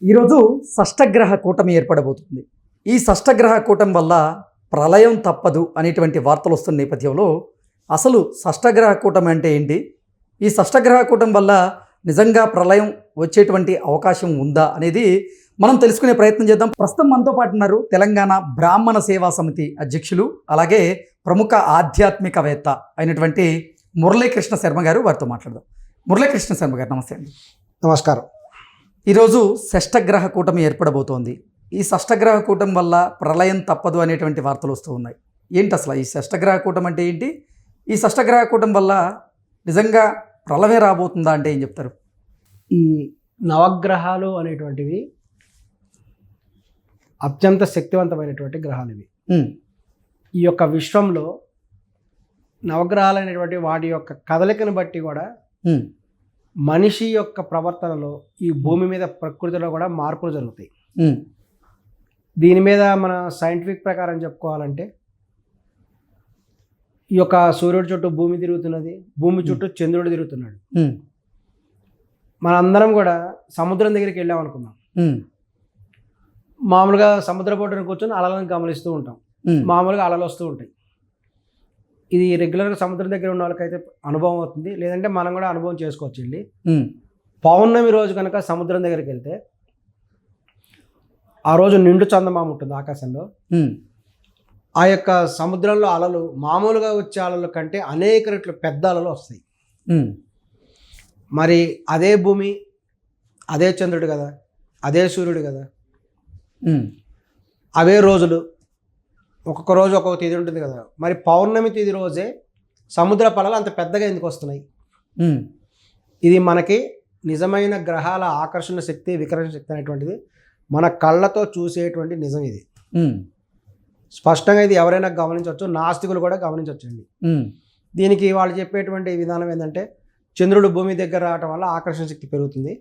ఈరోజు షష్టగ్రహ కూటమి ఏర్పడబోతుంది. ఈ షష్టగ్రహ కూటమి వల్ల ప్రళయం తప్పదు అనేటువంటి వార్తలు వస్తున్న నేపథ్యంలో అసలు షష్టగ్రహ కూటమి అంటే ఏంటి, ఈ షష్టగ్రహ కూటమి వల్ల నిజంగా ప్రళయం వచ్చేటువంటి అవకాశం ఉందా అనేది మనం తెలుసుకునే ప్రయత్నం చేద్దాం. ప్రస్తుతం మనతో పాటు ఉన్నారు తెలంగాణ బ్రాహ్మణ సేవా సమితి అధ్యక్షులు, అలాగే ప్రముఖ ఆధ్యాత్మికవేత్త అయినటువంటి మురళీకృష్ణ శర్మ గారు. వారితో మాట్లాడదాం. మురళీకృష్ణ శర్మ గారు, నమస్తే అండి. నమస్కారం. ఈరోజు షష్టగ్రహ కూటమి ఏర్పడబోతోంది. ఈ షష్టగ్రహ కూటమి వల్ల ప్రళయం తప్పదు అనేటువంటి వార్తలు వస్తూ ఉన్నాయి. ఏంటి అసలు ఈ షష్టగ్రహ కూటమి అంటే ఏంటి, ఈ షష్టగ్రహ కూటమి వల్ల నిజంగా ప్రళయమే రాబోతుందా అంటే ఏం చెప్తారు? ఈ నవగ్రహాలు అనేటువంటివి అత్యంత శక్తివంతమైనటువంటి గ్రహాలు ఇవి. ఈ యొక్క విశ్వంలో నవగ్రహాలు అనేటువంటి వాటి యొక్క కదలికను బట్టి కూడా మనిషి యొక్క ప్రవర్తనలో ఈ భూమి మీద ప్రకృతిలో కూడా మార్పులు జరుగుతాయి. దీని మీద మన సైంటిఫిక్ ప్రకారం చెప్పుకోవాలంటే ఈ యొక్క సూర్యుడి చుట్టూ భూమి తిరుగుతున్నది, భూమి చుట్టూ చంద్రుడు తిరుగుతున్నాడు. మనందరం కూడా సముద్రం దగ్గరికి వెళ్ళాం అనుకుందాం. మామూలుగా సముద్ర పొట్టున కూర్చొని అలలను గమనిస్తూ ఉంటాం. మామూలుగా అలలు వస్తూ ఉంటాయి. ఇది రెగ్యులర్గా సముద్రం దగ్గర ఉన్న వాళ్ళకైతే అనుభవం అవుతుంది, లేదంటే మనం కూడా అనుభవం చేసుకోవచ్చు. వెళ్ళి పౌర్ణమి రోజు కనుక సముద్రం దగ్గరికి వెళ్తే ఆ రోజు నిండు చందమామ ఉంటుంది ఆకాశంలో. ఆ యొక్క సముద్రంలో అలలు మామూలుగా వచ్చే అలల కంటే అనేక రెట్లు పెద్ద అలలు వస్తాయి. మరి అదే భూమి, అదే చంద్రుడు కదా, అదే సూర్యుడు కదా, అవే రోజులు, ఒక్కొక్క రోజు ఒక్కొక్క తేదీ ఉంటుంది కదా. మరి పౌర్ణమి తేదీ రోజే సముద్ర పలలు అంత పెద్దగా ఎందుకు వస్తున్నాయి? ఇది మనకి నిజమైన గ్రహాల ఆకర్షణ శక్తి, వికర్షణ శక్తి అనేటువంటిది మన కళ్ళతో చూసేటువంటి నిజం. ఇది స్పష్టంగా ఇది ఎవరైనా గమనించవచ్చు, నాస్తికులు కూడా గమనించవచ్చండి. దీనికి వాళ్ళు చెప్పేటువంటి విధానం ఏంటంటే, చంద్రుడు భూమి దగ్గర రావటం వల్ల ఆకర్షణ శక్తి పెరుగుతుంది,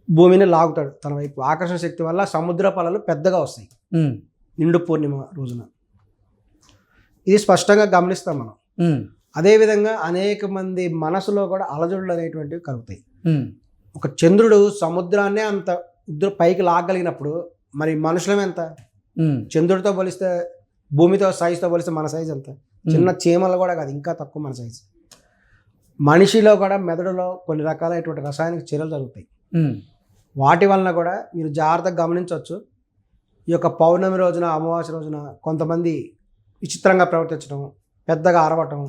భూమిని లాగుతాడు తన వైపు. ఆకర్షణ శక్తి వల్ల సముద్ర పలలు పెద్దగా వస్తాయి నిండు పూర్ణిమ రోజున. ఇది స్పష్టంగా గమనిస్తాం మనం. అదేవిధంగా అనేక మంది మనసులో కూడా అలజడులు అనేటువంటివి కలుగుతాయి. ఒక చంద్రుడు సముద్రాన్నే అంత పైకి లాగలిగినప్పుడు మరి మనుషులం ఎంత? చంద్రుడితో పోలిస్తే, భూమితో సైజుతో పోలిస్తే మన సైజు ఎంత? చిన్న చీమలు కూడా కాదు, ఇంకా తక్కువ మన సైజు. మనిషిలో కూడా మెదడులో కొన్ని రకాలైనటువంటి రసాయనిక చర్యలు జరుగుతాయి. వాటి వలన కూడా మీరు జాగ్రత్తగా గమనించవచ్చు. ఈ యొక్క పౌర్ణమి రోజున, అమావాస్య రోజున కొంతమంది విచిత్రంగా ప్రవర్తించడం, పెద్దగా అరవటం,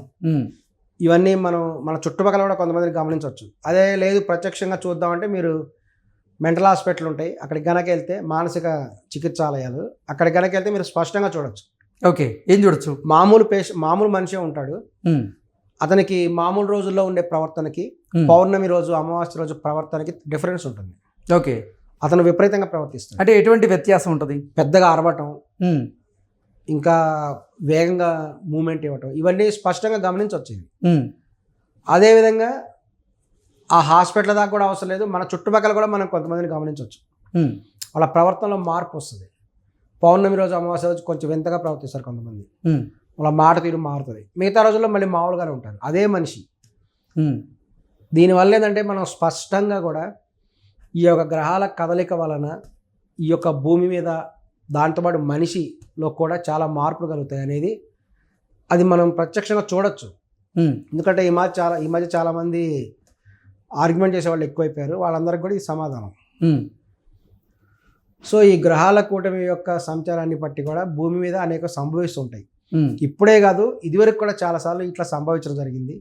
ఇవన్నీ మన చుట్టుపక్కల కూడా కొంతమందిని గమనించవచ్చు. అదే లేదు ప్రత్యక్షంగా చూద్దామంటే మీరు మెంటల్ హాస్పిటల్ ఉంటాయి, అక్కడికి గనక వెళ్తే, మానసిక చికిత్సాలయాలు, అక్కడికి గనక వెళ్తే మీరు స్పష్టంగా చూడొచ్చు. ఓకే, ఏం చూడొచ్చు? మామూలు మనిషే ఉంటాడు. అతనికి మామూలు రోజుల్లో ఉండే ప్రవర్తనకి, పౌర్ణమి రోజు, అమావాస్య రోజు ప్రవర్తనకి డిఫరెన్స్ ఉంటుంది. ఓకే, అతను విపరీతంగా ప్రవర్తిస్తాడు. అంటే ఎటువంటి వ్యత్యాసం ఉంటుంది? పెద్దగా అరవటం, ఇంకా వేగంగా మూమెంట్ ఇవ్వటం, ఇవన్నీ స్పష్టంగా గమనించవచ్చు. అదేవిధంగా ఆ హాస్పిటల్ దాకా కూడా అవసరం లేదు, మన చుట్టుపక్కల కూడా మనం కొంతమందిని గమనించవచ్చు. వాళ్ళ ప్రవర్తనలో మార్పు వస్తుంది. పౌర్ణమి రోజు, అమావాస్య రోజు కొంచెం వింతగా ప్రవర్తిస్తారు కొంతమంది, వాళ్ళ మాట తీరు మారుతుంది. మిగతా రోజుల్లో మళ్ళీ మామూలుగానే ఉంటారు అదే మనిషి. దీనివల్ల ఏంటంటే మనం స్పష్టంగా కూడా ఈ యొక్క గ్రహాల కదలిక వలన ఈ యొక్క భూమి మీద, దాంతోపాటు మనిషిలో కూడా చాలా మార్పులు కలుగుతాయి అనేది అది మనం ప్రత్యక్షంగా చూడొచ్చు. ఎందుకంటే ఈ మధ్య చాలామంది ఆర్గ్యుమెంట్ చేసేవాళ్ళు ఎక్కువైపోయారు. వాళ్ళందరికీ కూడా ఈ సమాధానం. సో ఈ గ్రహాల కూటమి యొక్క సంచారాన్ని బట్టి కూడా భూమి మీద అనేక సంభవిస్తుంటాయి. ఇప్పుడే కాదు, ఇదివరకు కూడా చాలాసార్లు ఇట్లా సంభవించడం జరిగింది.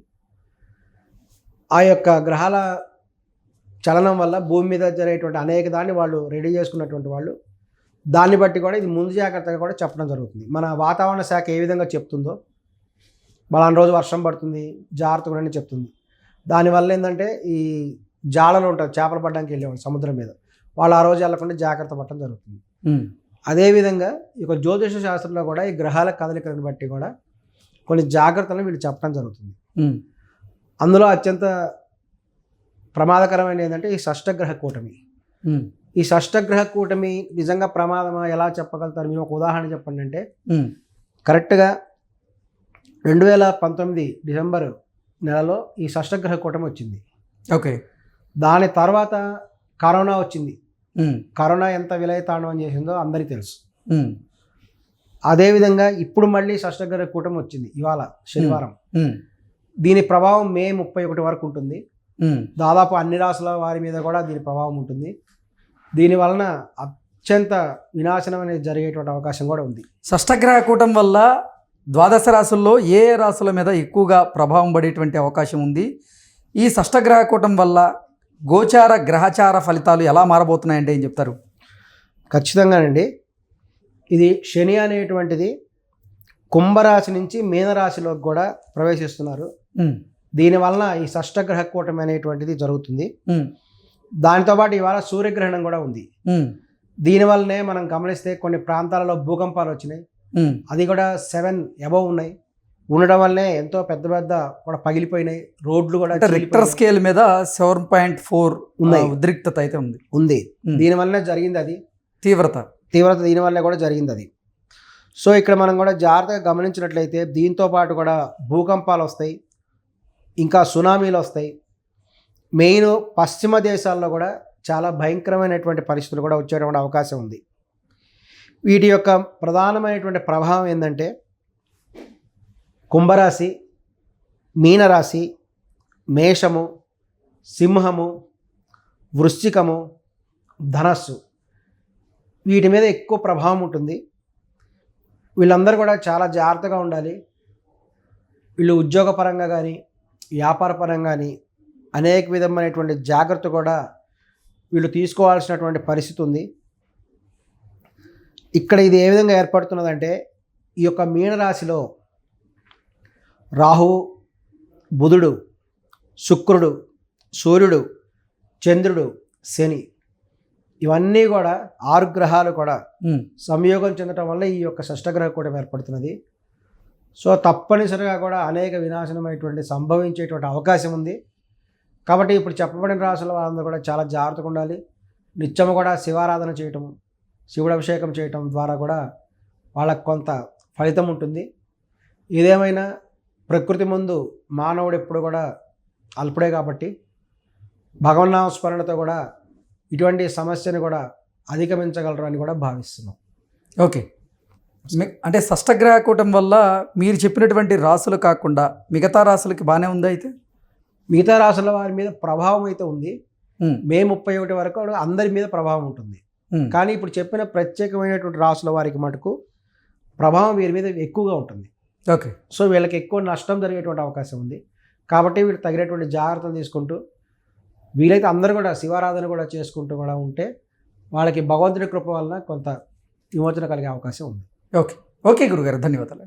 ఆ యొక్క గ్రహాల చలనం వల్ల భూమి మీద జరిగేటువంటి అనేక దాన్ని వాళ్ళు రెడీ చేసుకున్నటువంటి వాళ్ళు, దాన్ని బట్టి కూడా ఇది ముందు జాగ్రత్తగా కూడా చెప్పడం జరుగుతుంది. మన వాతావరణ శాఖ ఏ విధంగా చెప్తుందో, బలానా రోజు వర్షం పడుతుంది, జాగ్రత్తగా అని చెప్తుంది. దానివల్ల ఏంటంటే ఈ జాలలు ఉంటారు, చేపలు పడడానికి వెళ్ళేవాళ్ళు సముద్రం మీద, వాళ్ళు ఆ రోజు వెళ్ళకుండా జాగ్రత్త పడటం జరుగుతుంది. అదేవిధంగా ఈ యొక్క జ్యోతిష శాస్త్రంలో కూడా ఈ గ్రహాల కదలికలను బట్టి కూడా కొన్ని జాగ్రత్తలను వీళ్ళు చెప్పడం జరుగుతుంది. అందులో అత్యంత ప్రమాదకరమైన ఏంటంటే ఈ షష్టగ్రహ కూటమి. ఈ షష్టగ్రహ కూటమి నిజంగా ప్రమాదమా, ఎలా చెప్పగలుగుతారు? మీరు ఒక ఉదాహరణ చెప్పండి అంటే, కరెక్ట్గా 2019 డిసెంబర్ నెలలో ఈ షష్టగ్రహ కూటమి వచ్చింది. ఓకే, దాని తర్వాత కరోనా వచ్చింది. ఉమ్, కరోనా ఎంత విలయతాండవం చేసిందో అందరికీ తెలుసు. ఉమ్, అదేవిధంగా ఇప్పుడు మళ్ళీ షష్టగ్రహ కూటమి వచ్చింది ఇవాళ శనివారం. ఉమ్, దీని ప్రభావం మే 31 వరకు ఉంటుంది. ఉమ్, దాదాపు అన్ని రాసుల వారి మీద కూడా దీని ప్రభావం ఉంటుంది. దీని వలన అత్యంత వినాశనం అనేది జరిగేటువంటి అవకాశం కూడా ఉంది. షష్టగ్రహ కూటం వల్ల ద్వాదశ రాశుల్లో ఏ రాశుల మీద ఎక్కువగా ప్రభావం పడేటువంటి అవకాశం ఉంది? ఈ షష్టగ్రహ కూటం వల్ల గోచార గ్రహచార ఫలితాలు ఎలా మారబోతున్నాయంటే ఏం చెప్తారు? ఖచ్చితంగానండి. ఇది శని అనేటువంటిది కుంభరాశి నుంచి మీనరాశిలోకి కూడా ప్రవేశిస్తున్నారు. ఉమ్, దీనివలన ఈ షష్టగ్రహ కూటమి అనేటువంటిది జరుగుతుంది. ఉమ్, దానితో పాటు ఇవాళ సూర్యగ్రహణం కూడా ఉంది. ఉమ్, దీనివల్లనే మనం గమనిస్తే కొన్ని ప్రాంతాలలో భూకంపాలు వచ్చినాయి. ఉమ్, అది కూడా 7 అబవ్ ఉన్నాయి. ఉండడం వల్లనే ఎంతో పెద్ద పెద్ద కూడా పగిలిపోయినాయి. రోడ్లు కూడా అంటే రిక్టర్ చీలిపోయినాయి. స్కేల్ మీద 7.4 ఉన్నాయి. ఉద్రిక్తత అయితే ఉంది. ఉంది. ఉమ్. దీనివల్లనే జరిగింది అది తీవ్రత. దీనివల్లనే కూడా జరిగింది అది. సో ఇక్కడ మనం కూడా జాగ్రత్తగా గమనించినట్లయితే దీంతో పాటు కూడా భూకంపాలు వస్తాయి, ఇంకా సునామీలు వస్తాయి. మెయిన్ పశ్చిమ దేశాల్లో కూడా చాలా భయంకరమైనటువంటి పరిస్థితులు కూడా వచ్చేటువంటి అవకాశం ఉంది. వీటి యొక్క ప్రధానమైనటువంటి ప్రభావం ఏంటంటే కుంభరాశి, మీనరాశి, మేషము, సింహము, వృశ్చికము, ధనస్సు వీటి మీద ఎక్కువ ప్రభావం ఉంటుంది. వీళ్ళందరూ కూడా చాలా జాగ్రత్తగా ఉండాలి. వీళ్ళు ఉద్యోగపరంగా కానీ వ్యాపార పరంగా కానీ అనేక విధమైనటువంటి జాగ్రత్త కూడా వీళ్ళు తీసుకోవాల్సినటువంటి పరిస్థితి ఉంది. ఇక్కడ ఇది ఏ విధంగా ఏర్పడుతున్నదంటే ఈ యొక్క మీనరాశిలో రాహువు, బుధుడు, శుక్రుడు, సూర్యుడు, చంద్రుడు, శని ఇవన్నీ కూడా 6 గ్రహాలు కూడా ఉమ్, సంయోగం చెందడం వల్ల ఈ యొక్క షష్టగ్రహ కూటమి ఏర్పడుతున్నది. సో తప్పనిసరిగా కూడా అనేక వినాశనమైనటువంటి సంభవించేటువంటి అవకాశం ఉంది. కాబట్టి ఇప్పుడు చెప్పబడిన రాశుల వాళ్ళందరూ కూడా చాలా జాగ్రత్తగా ఉండాలి. నిత్యము కూడా శివారాధన చేయటం, శివుడు అభిషేకం చేయటం ద్వారా కూడా వాళ్ళకు కొంత ఫలితం ఉంటుంది. ఏదేమైనా ప్రకృతి ముందు మానవుడు ఎప్పుడు కూడా అల్పుడే కాబట్టి భగవన్నామ స్మరణతో కూడా ఇటువంటి సమస్యను కూడా అధిగమించగలరు అని కూడా భావిస్తున్నాం. ఓకే. అంటే షష్టగ్రహ కూటం వల్ల మీరు చెప్పినటువంటి రాశులు కాకుండా మిగతా రాశులకి బాగానే ఉందా అయితే? మిగతా రాశుల వారి మీద ప్రభావం అయితే ఉంది. ఉమ్, మే 31 వరకు కూడా అందరి మీద ప్రభావం ఉంటుంది. ఉమ్, కానీ ఇప్పుడు చెప్పిన ప్రత్యేకమైనటువంటి రాశుల వారికి మటుకు ప్రభావం వీరి మీద ఎక్కువగా ఉంటుంది. ఓకే. సో వీళ్ళకి ఎక్కువ నష్టం జరిగేటువంటి అవకాశం ఉంది. కాబట్టి వీళ్ళు తగినటువంటి జాగ్రత్తలు తీసుకుంటూ వీలైతే అందరూ కూడా శివారాధన కూడా చేసుకుంటూ కూడా ఉంటే వాళ్ళకి భగవంతుడి కృప వలన కొంత విమోచన కలిగే అవకాశం ఉంది. ఓకే. ఓకే గురుగారు, ధన్యవాదాలు.